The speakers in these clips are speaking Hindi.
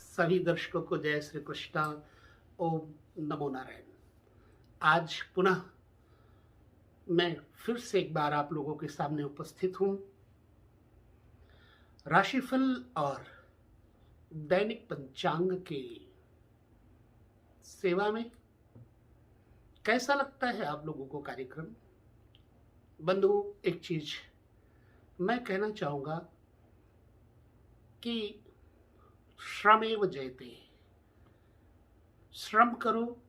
सभी दर्शकों को जय श्री कृष्णा। ओम नमो नारायण। आज पुनः मैं फिर से एक बार आप लोगों के सामने उपस्थित हूं राशिफल और दैनिक पंचांग के सेवा में। कैसा लगता है आप लोगों को कार्यक्रम? बंधुओं, एक चीज मैं कहना चाहूंगा कि श्रमेव जयते। श्रम करो,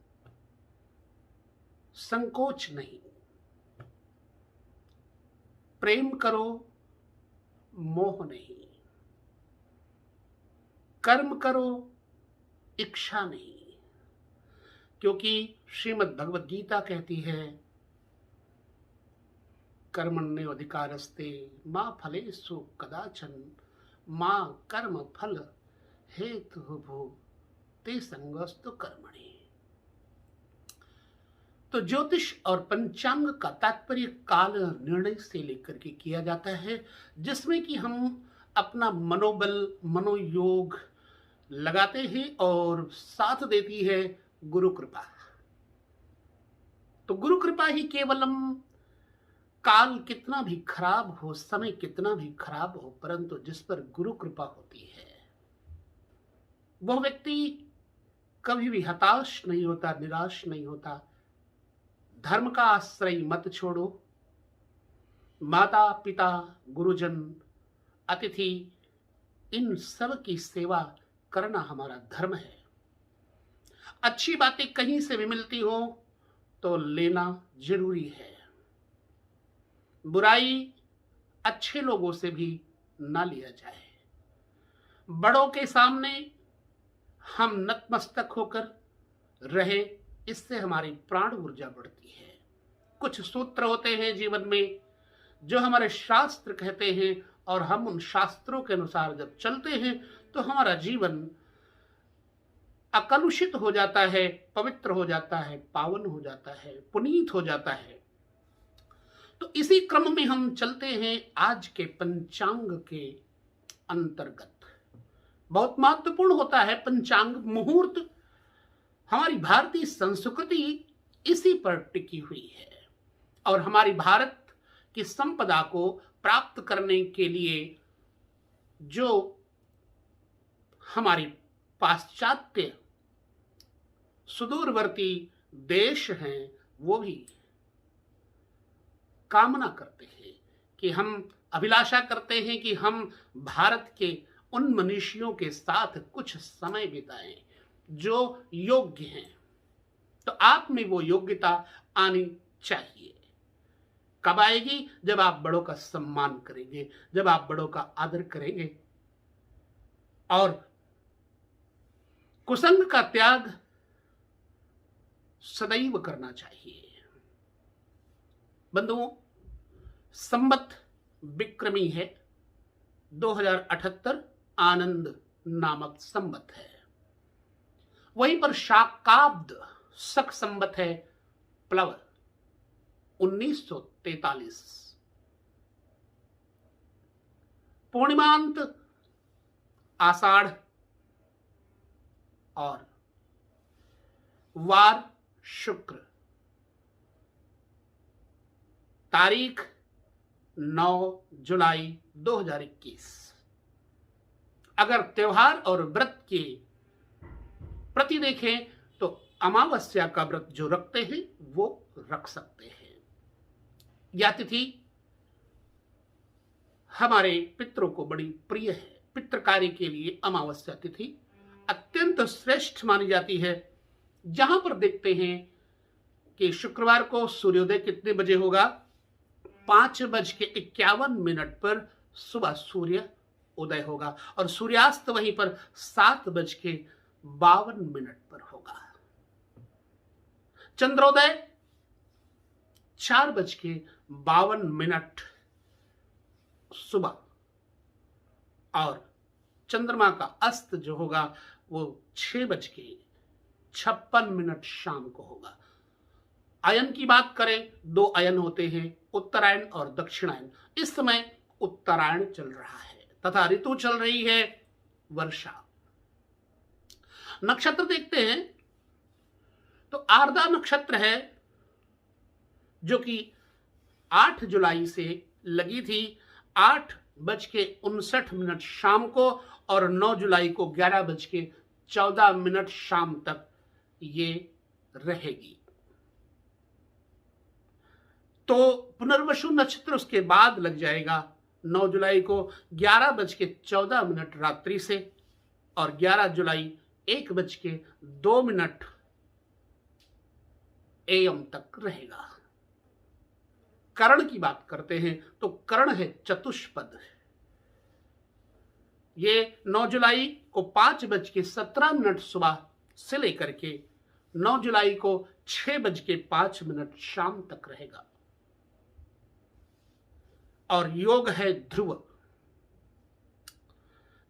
संकोच नहीं। प्रेम करो, मोह नहीं। कर्म करो, इच्छा नहीं। क्योंकि श्रीमद् भगवद गीता कहती है, कर्मण्यो अधिकारस्ते मा फलेषु कदाचन मा कर्म फल हेतु भो ते संगस्तु कर्मणि। तो ज्योतिष और पंचांग का तात्पर्य काल निर्णय से लेकर के किया जाता है, जिसमें कि हम अपना मनोबल मनोयोग लगाते हैं और साथ देती है गुरु कृपा। तो गुरु कृपा ही केवलम। काल कितना भी खराब हो, समय कितना भी खराब हो, परंतु जिस पर गुरु कृपा होती है वह व्यक्ति कभी भी हताश नहीं होता, निराश नहीं होता। धर्म का आश्रय मत छोड़ो। माता पिता, गुरुजन, अतिथि, इन सब की सेवा करना हमारा धर्म है। अच्छी बातें कहीं से भी मिलती हो तो लेना जरूरी है। बुराई अच्छे लोगों से भी ना लिया जाए। बड़ों के सामने हम नतमस्तक होकर रहे, इससे हमारी प्राण ऊर्जा बढ़ती है। कुछ सूत्र होते हैं जीवन में जो हमारे शास्त्र कहते हैं, और हम उन शास्त्रों के अनुसार जब चलते हैं तो हमारा जीवन अकलुषित हो जाता है, पवित्र हो जाता है, पावन हो जाता है, पुनीत हो जाता है। तो इसी क्रम में हम चलते हैं आज के पंचांग के अंतर्गत। बहुत महत्वपूर्ण होता है पंचांग मुहूर्त। हमारी भारतीय संस्कृति इसी पर टिकी हुई है, और हमारी भारत की संपदा को प्राप्त करने के लिए जो हमारी पाश्चात्य सुदूरवर्ती देश हैं, वो भी कामना करते हैं कि हम अभिलाषा करते हैं कि हम भारत के उन मनुष्यों के साथ कुछ समय बिताएं जो योग्य हैं। तो आप में वो योग्यता आनी चाहिए। कब आएगी? जब आप बड़ों का सम्मान करेंगे, जब आप बड़ों का आदर करेंगे, और कुसंग का त्याग सदैव करना चाहिए। बंधुओं, संवत विक्रमी है, 2078 आनंद नामक संवत है। वहीं पर शाकाब्द शक संवत है, प्लव 1943। पूर्णिमांत आषाढ़ और वार शुक्र। तारीख 9 जुलाई 2021। अगर त्योहार और व्रत के प्रति देखें तो अमावस्या का व्रत जो रखते हैं वो रख सकते हैं। यह तिथि हमारे पितरों को बड़ी प्रिय है। पितृ कार्य के लिए अमावस्या तिथि अत्यंत श्रेष्ठ मानी जाती है। जहां पर देखते हैं कि शुक्रवार को सूर्योदय कितने बजे होगा? 5:51 पर सुबह सूर्य उदय होगा, और सूर्यास्त वहीं पर 7:52 पर होगा। चंद्रोदय 4:52 सुबह, और चंद्रमा का अस्त जो होगा वो 6:56 शाम को होगा। अयन की बात करें, 2 अयन होते हैं, उत्तरायण और दक्षिणायन। इस समय उत्तरायण चल रहा है तथा ऋतु चल रही है वर्षा। नक्षत्र देखते हैं तो आर्द्रा नक्षत्र है, जो कि 8 जुलाई से लगी थी 8:59 शाम को, और 9 जुलाई को 11:14 शाम तक ये रहेगी। तो पुनर्वसु नक्षत्र उसके बाद लग जाएगा 9 जुलाई को 11:14 रात्रि से, और 11 जुलाई 1:02 AM तक रहेगा। करण की बात करते हैं तो करण है चतुष्पद। ये 9 जुलाई को 5:17 सुबह से लेकर के 9 जुलाई को 6:05 शाम तक रहेगा। और योग है ध्रुव।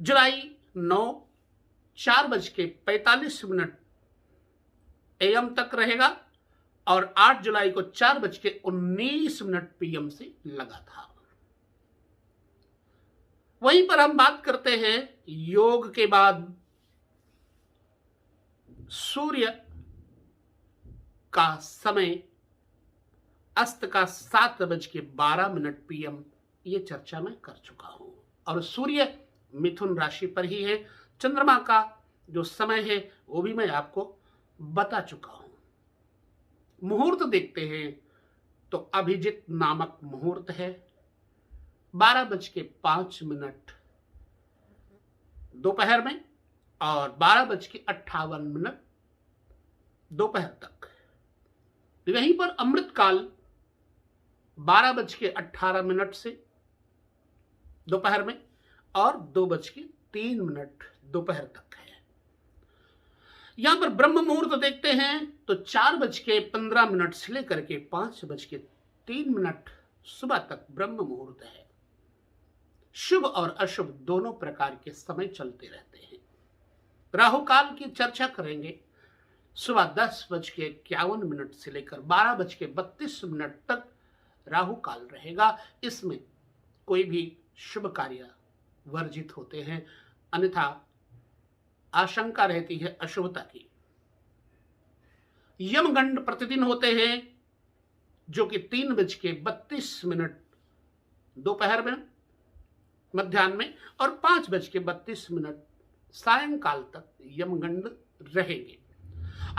जुलाई 9 4:45 AM तक रहेगा, और 8 जुलाई को 4:19 PM से लगा था। वहीं पर हम बात करते हैं योग के बाद सूर्य का समय अस्त का 7:12 PM। ये चर्चा मैं कर चुका हूं, और सूर्य मिथुन राशि पर ही है। चंद्रमा का जो समय है वो भी मैं आपको बता चुका हूं। मुहूर्त देखते हैं तो अभिजित नामक मुहूर्त है 12:05 दोपहर में, और 12:58 दोपहर तक। वहीं पर अमृत काल 12:18 से दोपहर में, और 2:03 दोपहर तक है। यहां पर ब्रह्म मुहूर्त देखते हैं तो 4:15 से लेकर के 5:03 सुबह तक ब्रह्म मुहूर्त है। शुभ और अशुभ दोनों प्रकार के समय चलते रहते हैं। राहु काल की चर्चा करेंगे। सुबह 10:51 से लेकर 12:32 तक राहु काल रहेगा। इसमें कोई भी शुभ कार्य वर्जित होते हैं, अन्यथा आशंका रहती है अशुभता की। यमगंड प्रतिदिन होते हैं, जो कि 3:32 दोपहर में, मध्याह्न में, और 5:32 सायंकाल तक यमगंड रहेंगे।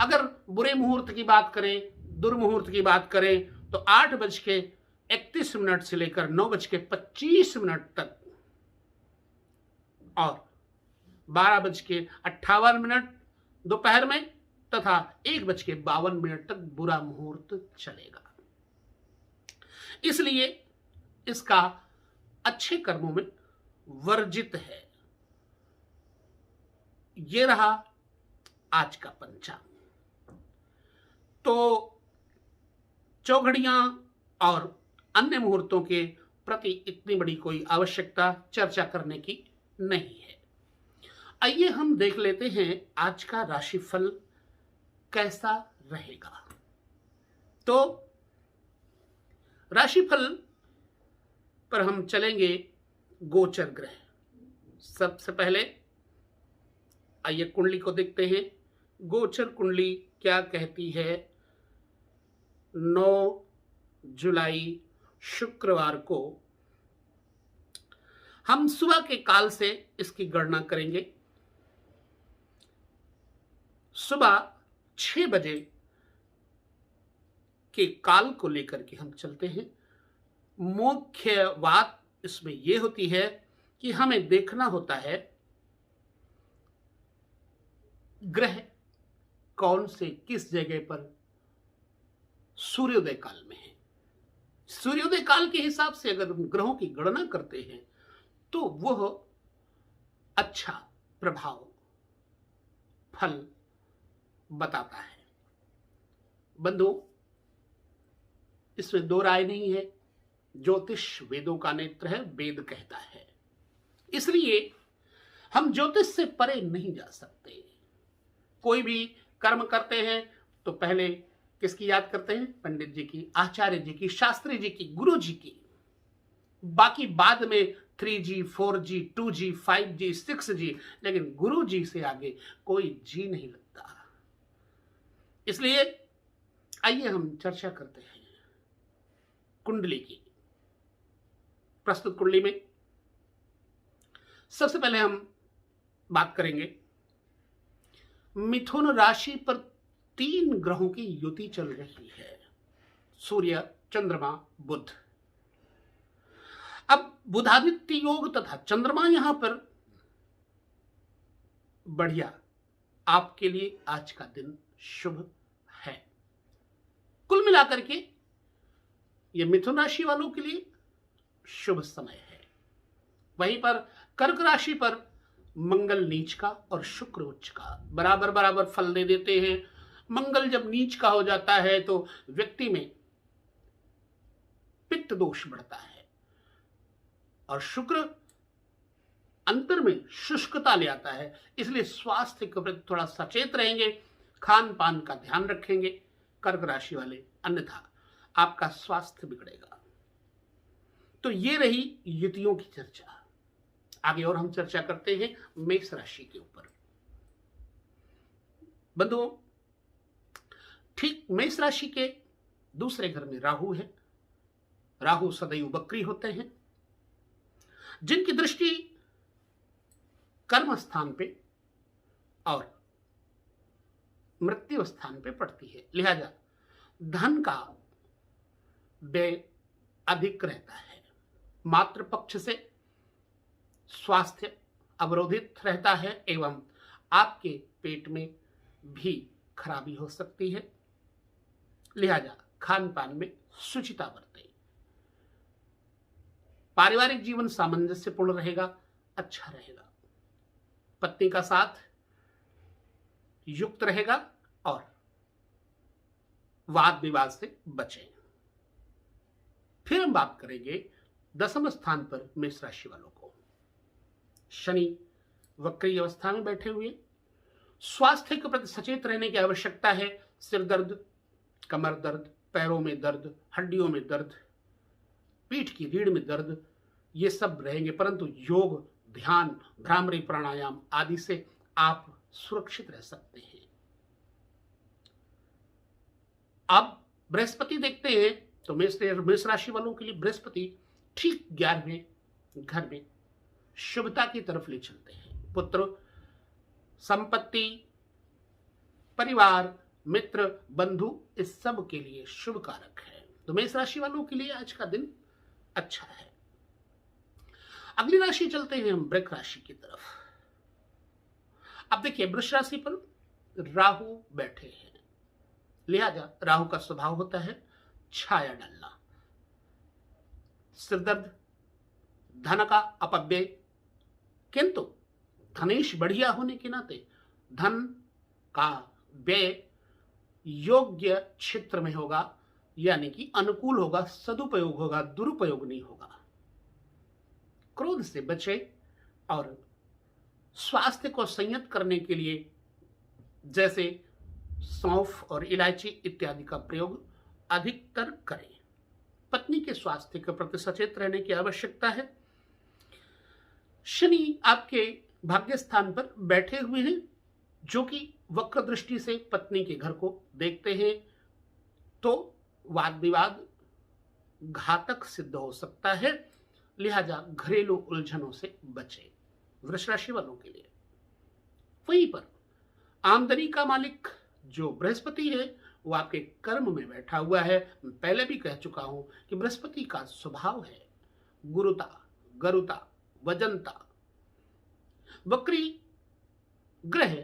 अगर बुरे मुहूर्त की बात करें, दुर्मुहूर्त की बात करें, तो 8:31 से लेकर 9:25 तक, और 12:58 दोपहर में, तथा 1:52 तक बुरा मुहूर्त चलेगा। इसलिए इसका अच्छे कर्मों में वर्जित है। ये रहा आज का पंचांग। तो चौघड़ियां और अन्य मुहूर्तों के प्रति इतनी बड़ी कोई आवश्यकता चर्चा करने की नहीं है। आइए हम देख लेते हैं आज का राशिफल कैसा रहेगा। तो राशिफल पर हम चलेंगे गोचर ग्रह। सबसे पहले आइए कुंडली को देखते हैं। गोचर कुंडली क्या कहती है? 9 जुलाई शुक्रवार को हम सुबह के काल से इसकी गणना करेंगे। सुबह 6 बजे के काल को लेकर के हम चलते हैं। मुख्य बात इसमें यह होती है कि हमें देखना होता है ग्रह कौन से किस जगह पर सूर्योदय काल में है। सूर्योदय काल के हिसाब से अगर ग्रहों की गणना करते हैं तो वह अच्छा प्रभाव फल बताता है। बंधु, इसमें दो राय नहीं है। ज्योतिष वेदों का नेत्र है, वेद कहता है। इसलिए हम ज्योतिष से परे नहीं जा सकते। कोई भी कर्म करते हैं तो पहले किसकी याद करते हैं? पंडित जी की, आचार्य जी की, शास्त्री जी की, गुरु जी की। बाकी बाद में 3G, 4G, 2G, 5G, 6G, लेकिन गुरु जी से आगे कोई जी नहीं लगता। इसलिए आइए हम चर्चा करते हैं कुंडली की। प्रस्तुत कुंडली में सबसे पहले हम बात करेंगे मिथुन राशि पर 3 ग्रहों की युति चल रही है, सूर्य, चंद्रमा, बुध। अब बुधादित्य योग तथा चंद्रमा यहां पर बढ़िया, आपके लिए आज का दिन शुभ है। कुल मिलाकर के ये मिथुन राशि वालों के लिए शुभ समय है। वहीं पर कर्क राशि पर मंगल नीच का और शुक्र उच्च का बराबर बराबर फल दे देते हैं। मंगल जब नीच का हो जाता है तो व्यक्ति में पित्त दोष बढ़ता है और शुक्र अंतर में शुष्कता ले आता है। इसलिए स्वास्थ्य के प्रति थोड़ा सचेत रहेंगे, खान पान का ध्यान रखेंगे कर्क राशि वाले, अन्यथा आपका स्वास्थ्य बिगड़ेगा। तो ये रही युतियों की चर्चा। आगे और हम चर्चा करते हैं मेष राशि के ऊपर। बंधुओं, ठीक मेष राशि के दूसरे घर में राहु है। राहु सदैव बकरी होते हैं, जिनकी दृष्टि कर्म स्थान पे और मृत्यु स्थान पे पड़ती है। लिहाजा धन का व्यय अधिक रहता है। मातृ पक्ष से स्वास्थ्य अवरोधित रहता है एवं आपके पेट में भी खराबी हो सकती है। लिहाजा खान पान में शुचिता बरतें। पारिवारिक जीवन सामंजस्यपूर्ण रहेगा, अच्छा रहेगा। पत्नी का साथ युक्त रहेगा और वाद विवाद से बचें। फिर हम बात करेंगे दसम स्थान पर मेष राशि वालों को। शनि वक्री अवस्था में बैठे हुए, स्वास्थ्य के प्रति सचेत रहने की आवश्यकता है। सिर दर्द, कमर दर्द, पैरों में दर्द, हड्डियों में दर्द, पीठ की रीढ़ में दर्द, ये सब रहेंगे, परंतु योग, ध्यान, भ्रामरी प्राणायाम आदि से आप सुरक्षित रह सकते हैं। अब बृहस्पति देखते हैं तो मेष राशि वालों के लिए बृहस्पति ठीक 11वें घर में शुभता की तरफ ले चलते हैं। पुत्र, संपत्ति, परिवार, मित्र, बंधु, इस सब के लिए शुभ कारक है। तो मेष राशि वालों के लिए आज का दिन अच्छा है। अगली राशि चलते हैं हम वृक राशि की तरफ। अब देखिए, वृष राशि पर राहु बैठे हैं। लिहाजा राहु का स्वभाव होता है छाया डालना, सिरदर्द, धन का अपव्यय, किंतु धनेश बढ़िया होने के नाते धन का व्यय योग्य क्षेत्र में होगा, यानी कि अनुकूल होगा, सदुपयोग होगा, दुरुपयोग नहीं होगा। क्रोध से बचे और स्वास्थ्य को संयत करने के लिए जैसे सौंफ और इलायची इत्यादि का प्रयोग अधिकतर करें। पत्नी के स्वास्थ्य के प्रति सचेत रहने की आवश्यकता है। शनि आपके भाग्य स्थान पर बैठे हुए हैं, जो कि वक्र दृष्टि से पत्नी के घर को देखते हैं, तो वाद विवाद घातक सिद्ध हो सकता है। लिहाजा घरेलू उलझनों से बचें वृष राशि वालों के लिए। वहीं पर आमदनी का मालिक जो बृहस्पति है वो आपके कर्म में बैठा हुआ है। मैं पहले भी कह चुका हूं कि बृहस्पति का स्वभाव है गुरुता, गरुता, वजनता। वक्री ग्रह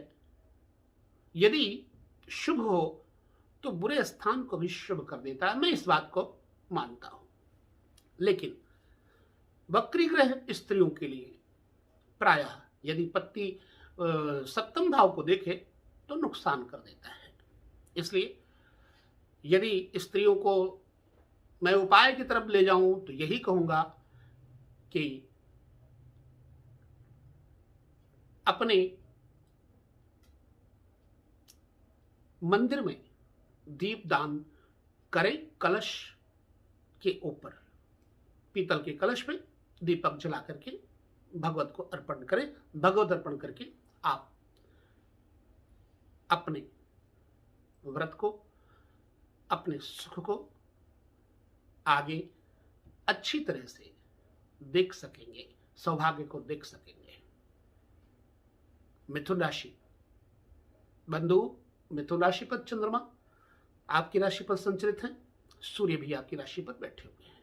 यदि शुभ हो तो बुरे स्थान को भी शुभ कर देता है, मैं इस बात को मानता हूं। लेकिन वक्री ग्रह स्त्रियों के लिए प्रायः यदि पति सप्तम भाव को देखे तो नुकसान कर देता है। इसलिए यदि स्त्रियों को मैं उपाय की तरफ ले जाऊं तो यही कहूंगा कि अपने मंदिर में दीप दान करें। कलश के ऊपर, पीतल के कलश में दीपक जला करके भगवत को अर्पण करें। भगवत अर्पण करके आप अपने व्रत को, अपने सुख को आगे अच्छी तरह से देख सकेंगे, सौभाग्य को देख सकेंगे। मिथुन राशि बंधु, मिथुन राशि पर चंद्रमा आपकी राशि पर संचरित है, सूर्य भी आपकी राशि पर बैठे हुए हैं,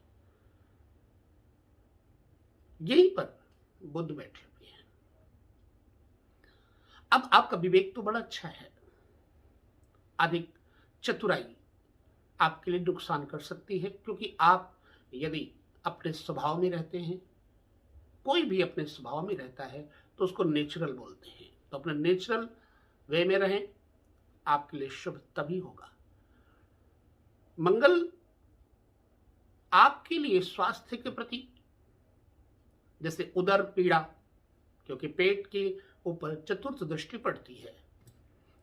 यहीं पर बुध बैठे हुए हैं। अब आपका विवेक तो बड़ा अच्छा है, अधिक चतुराई आपके लिए नुकसान कर सकती है, क्योंकि आप यदि अपने स्वभाव में रहते हैं, कोई भी अपने स्वभाव में रहता है तो उसको नेचुरल बोलते हैं। तो अपने नेचुरल वे में रहें, आपके लिए शुभ तभी होगा। मंगल आपके लिए स्वास्थ्य के प्रति, जैसे उदर पीड़ा, क्योंकि पेट के ऊपर चतुर्थ दृष्टि पड़ती है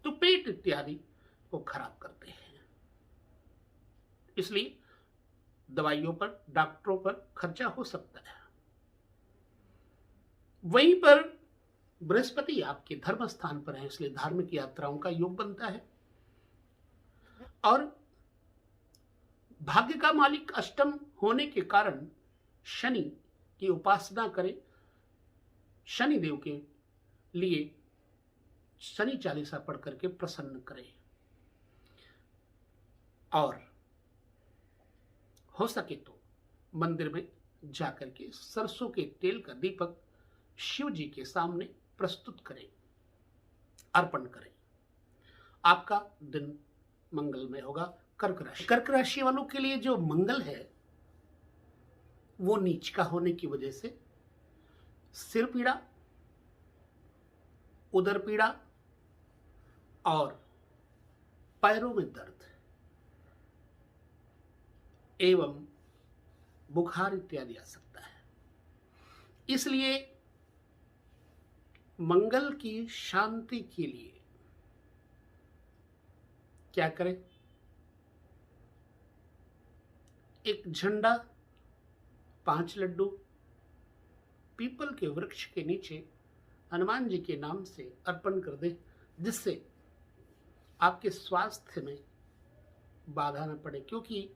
तो पेट इत्यादि को खराब करते हैं, इसलिए दवाइयों पर, डॉक्टरों पर खर्चा हो सकता है। वहीं पर बृहस्पति आपके धर्म स्थान पर है, इसलिए धार्मिक यात्राओं का योग बनता है। और भाग्य का मालिक अष्टम होने के कारण शनि की उपासना करें। शनि देव के लिए शनि चालीसा पढ़ करके प्रसन्न करें, और हो सके तो मंदिर में जाकर के सरसों के तेल का दीपक शिव जी के सामने प्रस्तुत करें, अर्पण करें। आपका दिन मंगलमय होगा। कर्क राशि, कर्क राशि वालों के लिए जो मंगल है वो नीच का होने की वजह से सिर पीड़ा, उदर पीड़ा और पैरों में दर्द एवं बुखार इत्यादि आ सकता है। इसलिए मंगल की शांति के लिए क्या करें? एक झंडा, 5 लड्डू पीपल के वृक्ष के नीचे हनुमान जी के नाम से अर्पण कर दें, जिससे आपके स्वास्थ्य में बाधा न पड़े, क्योंकि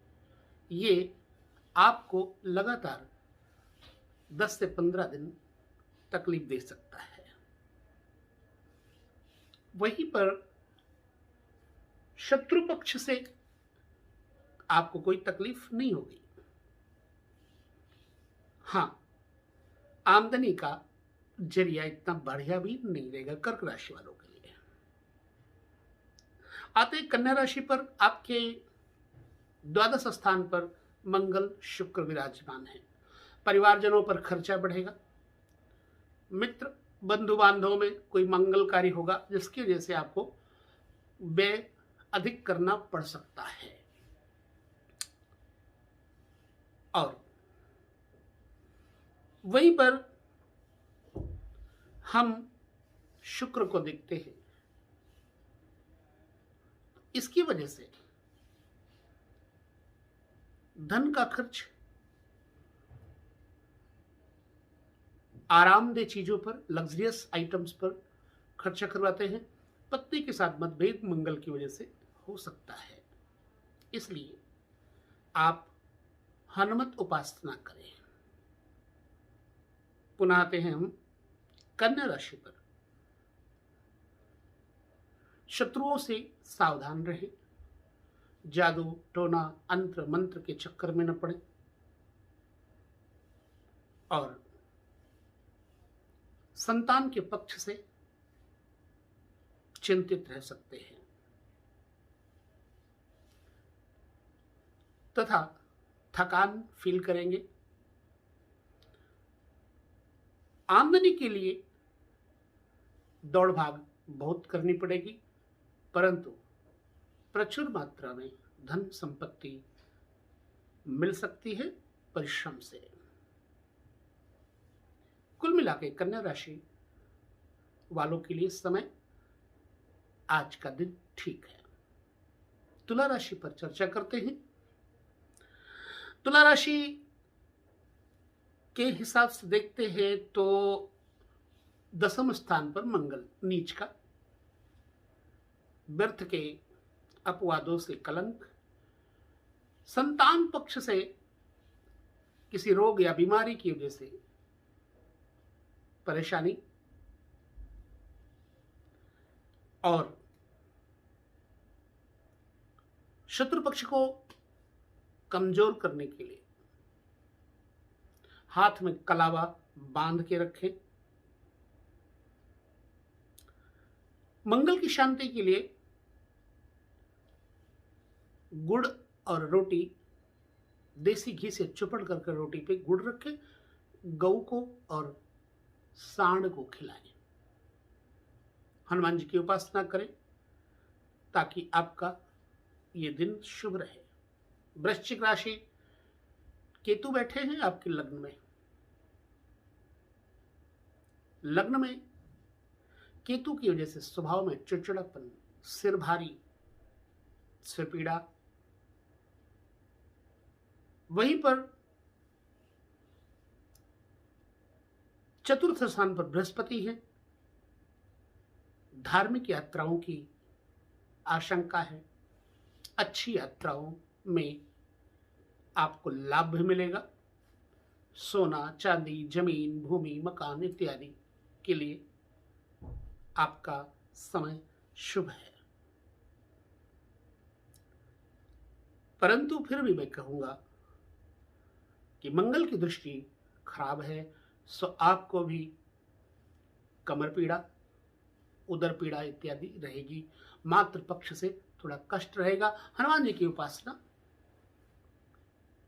ये आपको लगातार 10 से 15 दिन तकलीफ दे सकता है। वहीं पर शत्रु पक्ष से आपको कोई तकलीफ नहीं होगी। हाँ, आमदनी का जरिया इतना बढ़िया भी नहीं रहेगा कर्क राशि वालों के लिए। आते कन्या राशि पर आपके द्वादश स्थान पर मंगल शुक्र विराजमान है। परिवारजनों पर खर्चा बढ़ेगा। मित्र बंधु बांधवों में कोई मंगल कार्य होगा, जिसकी वजह से आपको व्यय अधिक करना पड़ सकता है। और वहीं पर हम शुक्र को देखते हैं, इसकी वजह से धन का खर्च आरामदेह चीजों पर, लग्जरियस आइटम्स पर खर्चा करवाते हैं। पत्नी के साथ मतभेद मंगल की वजह से हो सकता है, इसलिए आप हनुमत उपासना करें। पुनः आते हैं हम कन्या राशि पर। शत्रुओं से सावधान रहें, जादू टोना अंत्र मंत्र के चक्कर में न पड़े, और संतान के पक्ष से चिंतित रह सकते हैं, तथा थकान फील करेंगे। आमदनी के लिए दौड़ भाग बहुत करनी पड़ेगी, परंतु प्रचुर मात्रा में धन संपत्ति मिल सकती है परिश्रम से। कुल मिलाकर कन्या राशि वालों के लिए समय आज का दिन ठीक है। तुला राशि पर चर्चा करते हैं। तुला राशि के हिसाब से देखते हैं तो 10वें स्थान पर मंगल नीच का, व्यर्थ के अपवादों से कलंक, संतान पक्ष से किसी रोग या बीमारी की वजह से परेशानी, और शत्रु पक्ष को कमजोर करने के लिए हाथ में कलावा बांध के रखें। मंगल की शांति के लिए गुड़ और रोटी, देसी घी से चुपड़ करके रोटी पे गुड़ रखें, गऊ को और सांड को खिलाएं। हनुमान जी की उपासना करें ताकि आपका ये दिन शुभ रहे। वृश्चिक राशि, केतु बैठे हैं आपके लग्न में। लग्न में केतु की वजह से स्वभाव में चिड़चिड़ापन, सिर भारी, सिर पीड़ा। वहीं पर चतुर्थ स्थान पर बृहस्पति है, धार्मिक यात्राओं की आशंका है। अच्छी यात्राओं में आपको लाभ भी मिलेगा। सोना, चांदी, जमीन, भूमि, मकान इत्यादि के लिए आपका समय शुभ है। परंतु फिर भी मैं कहूंगा कि मंगल की दृष्टि खराब है, सो आपको भी कमर पीड़ा, उदर पीड़ा इत्यादि रहेगी। मातृ पक्ष से थोड़ा कष्ट रहेगा। हनुमान जी की उपासना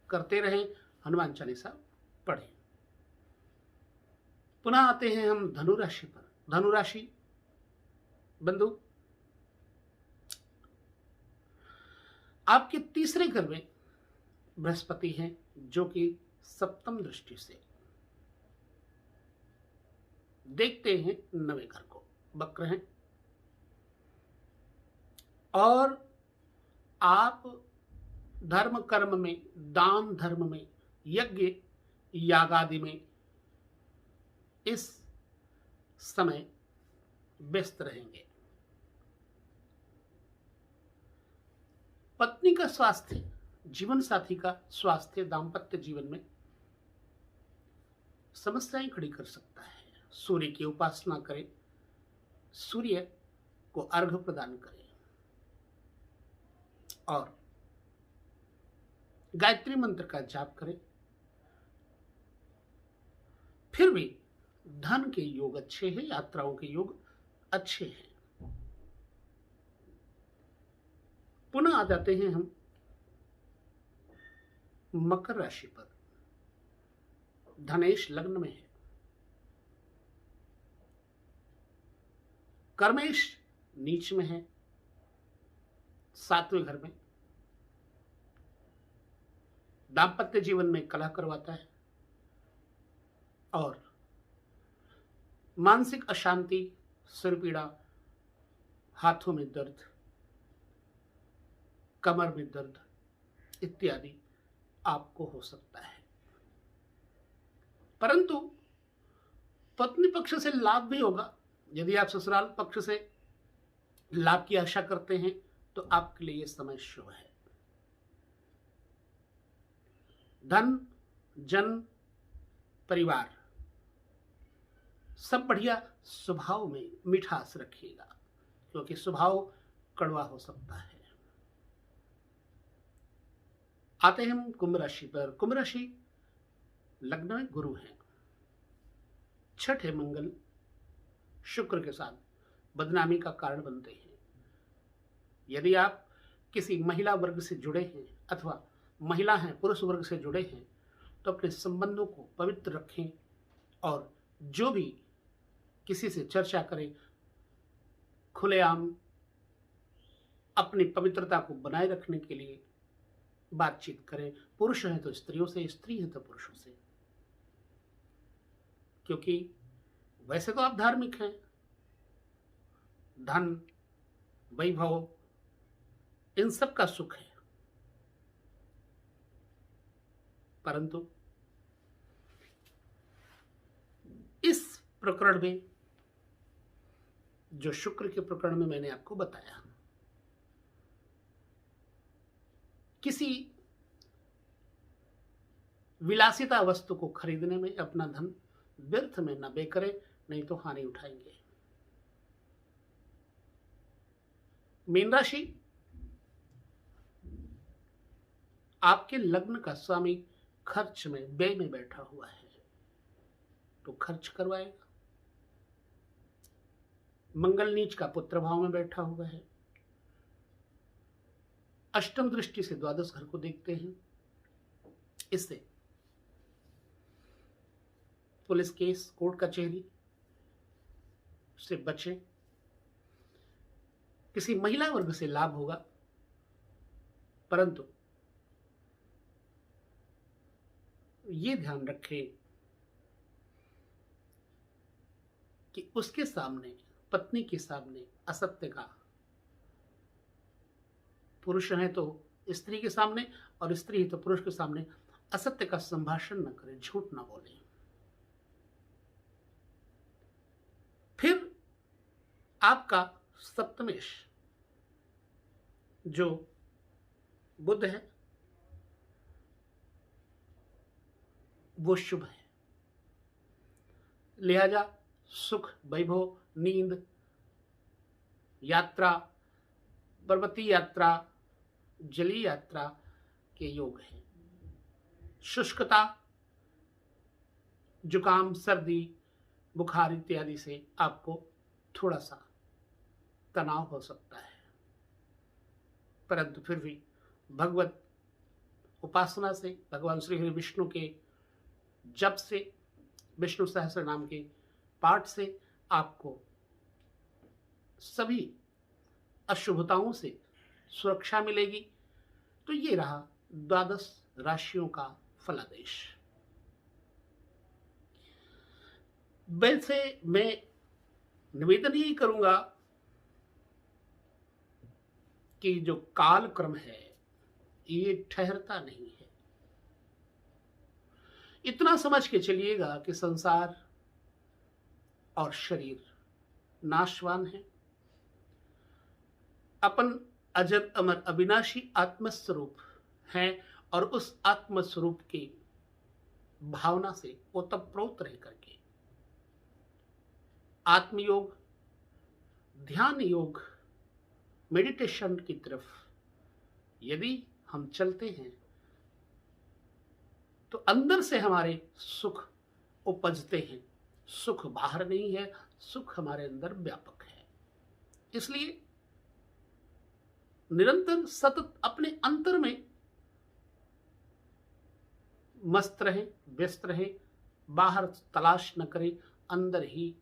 करते रहें, हनुमान चालीसा पढ़ें। पुनः आते हैं हम धनु राशि पर। धनु राशि बंधु, आपके तीसरे घर में बृहस्पति हैं, जो कि सप्तम दृष्टि से देखते हैं 9वें घर को, वक्र हैं। और आप धर्म कर्म में, दान धर्म में, यज्ञ यागादि में इस समय व्यस्त रहेंगे। पत्नी का स्वास्थ्य, जीवन साथी का स्वास्थ्य दाम्पत्य जीवन में समस्याएं खड़ी कर सकता है। सूर्य की उपासना करें, सूर्य को अर्घ्य प्रदान करें और गायत्री मंत्र का जाप करें। फिर भी धन के योग अच्छे हैं, यात्राओं के योग अच्छे हैं। पुनः आ जाते हैं हम मकर राशि पर। धनेश लग्न में है, कर्मेश नीच में है, 7वें घर में। दाम्पत्य जीवन में कलह करवाता है और मानसिक अशांति, सिर पीड़ा, हाथों में दर्द, कमर में दर्द इत्यादि आपको हो सकता है। परंतु पत्नी पक्ष से लाभ भी होगा। यदि आप ससुराल पक्ष से लाभ की आशा करते हैं तो आपके लिए यह समय शुभ है। धन, जन, परिवार सब बढ़िया। स्वभाव में मिठास रखिएगा, क्योंकि स्वभाव कड़वा हो सकता है। आते हैं हम कुंभ राशि पर। कुंभ राशि लग्न में गुरु है, छठे मंगल शुक्र के साथ बदनामी का कारण बनते हैं। यदि आप किसी महिला वर्ग से जुड़े हैं अथवा महिला हैं, पुरुष वर्ग से जुड़े हैं, तो अपने संबंधों को पवित्र रखें और जो भी किसी से चर्चा करें, खुलेआम अपनी पवित्रता को बनाए रखने के लिए बातचीत करें। पुरुष हैं तो स्त्रियों से, स्त्री हैं तो पुरुषों से, क्योंकि वैसे तो आप धार्मिक हैं। धन, वैभव इन सब का सुख है, परंतु इस प्रकरण में, जो शुक्र के प्रकरण में मैंने आपको बताया, किसी विलासिता वस्तु को खरीदने में अपना धन व्यर्थ में न बे करें, नहीं तो हानि उठाएंगे। मीन राशि, आपके लग्न का स्वामी खर्च में, व्यय में बैठा हुआ है, तो खर्च करवाएगा। मंगल नीच का पुत्र भाव में बैठा हुआ है, अष्टम दृष्टि से द्वादश घर को देखते हैं। इससे पुलिस केस, कोर्ट कचहरी से बचें। किसी महिला वर्ग से लाभ होगा, परंतु ये ध्यान रखें कि उसके सामने, पत्नी के सामने असत्य का, पुरुष है तो स्त्री के सामने और स्त्री है तो पुरुष के सामने असत्य का संभाषण न करें, झूठ ना बोले। फिर आपका सप्तमेश जो बुध है वो शुभ है, लिहाजा सुख, वैभव, नींद, यात्रा, पर्वतीय यात्रा, जलीय यात्रा के योग है। शुष्कता, जुकाम, सर्दी, बुखार इत्यादि से आपको थोड़ा सा तनाव हो सकता है, परंतु फिर भी भगवत उपासना से, भगवान श्री हरि विष्णु के जप से, विष्णु सहस्त्र नाम के पाठ से आपको सभी अशुभताओं से सुरक्षा मिलेगी। तो ये रहा द्वादश राशियों का फलादेश। वैसे मैं निवेदन यही करूंगा कि जो कालक्रम है ये ठहरता नहीं है। इतना समझ के चलिएगा कि संसार और शरीर नाशवान है, अपन अजर अमर अविनाशी आत्मस्वरूप हैं और उस आत्मस्वरूप की भावना से ओतप्रोत रह करके आत्मयोग, ध्यान योग, मेडिटेशन की तरफ यदि हम चलते हैं तो अंदर से हमारे सुख उपजते हैं। सुख बाहर नहीं है, सुख हमारे अंदर व्यापक है। इसलिए निरंतर सतत अपने अंतर में मस्त रहे, व्यस्त रहे, बाहर तलाश न करे, अंदर ही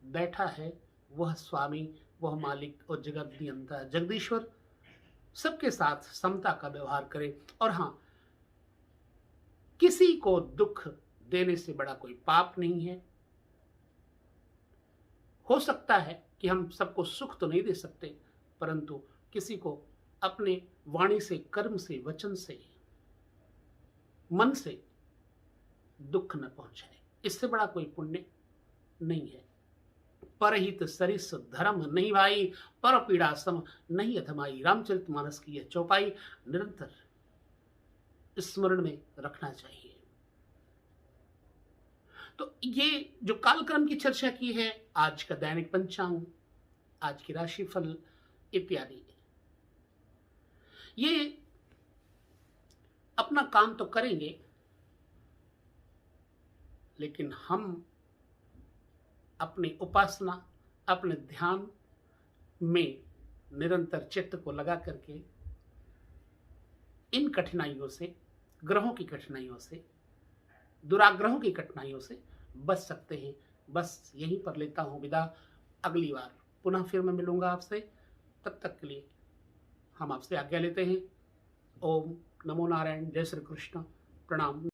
बैठा है वह स्वामी, वह मालिक और जगत नियंता जगदीश्वर। सबके साथ समता का व्यवहार करें। और हाँ, किसी को दुख देने से बड़ा कोई पाप नहीं है। हो सकता है कि हम सबको सुख तो नहीं दे सकते, परंतु किसी को अपने वाणी से, कर्म से, वचन से, मन से दुख न पहुंचाए, इससे बड़ा कोई पुण्य नहीं है। परहित सरिस धर्म नहीं भाई, पर पीड़ा सम नहीं अधमाई। रामचरितमानस की यह चौपाई निरंतर स्मरण में रखना चाहिए। तो ये जो कालक्रम की चर्चा की है, आज का दैनिक पंचांग, आज की राशिफल इत्यादि, ये अपना काम तो करेंगे, लेकिन हम अपनी उपासना, अपने ध्यान में निरंतर चित्त को लगा करके इन कठिनाइयों से, ग्रहों की कठिनाइयों से, दुराग्रहों की कठिनाइयों से बच सकते हैं। बस यहीं पर लेता हूं विदा। अगली बार पुनः फिर मैं मिलूंगा आपसे। तब तक के लिए हम आपसे आज्ञा लेते हैं। ओम नमो नारायण। जय श्री कृष्ण। प्रणाम।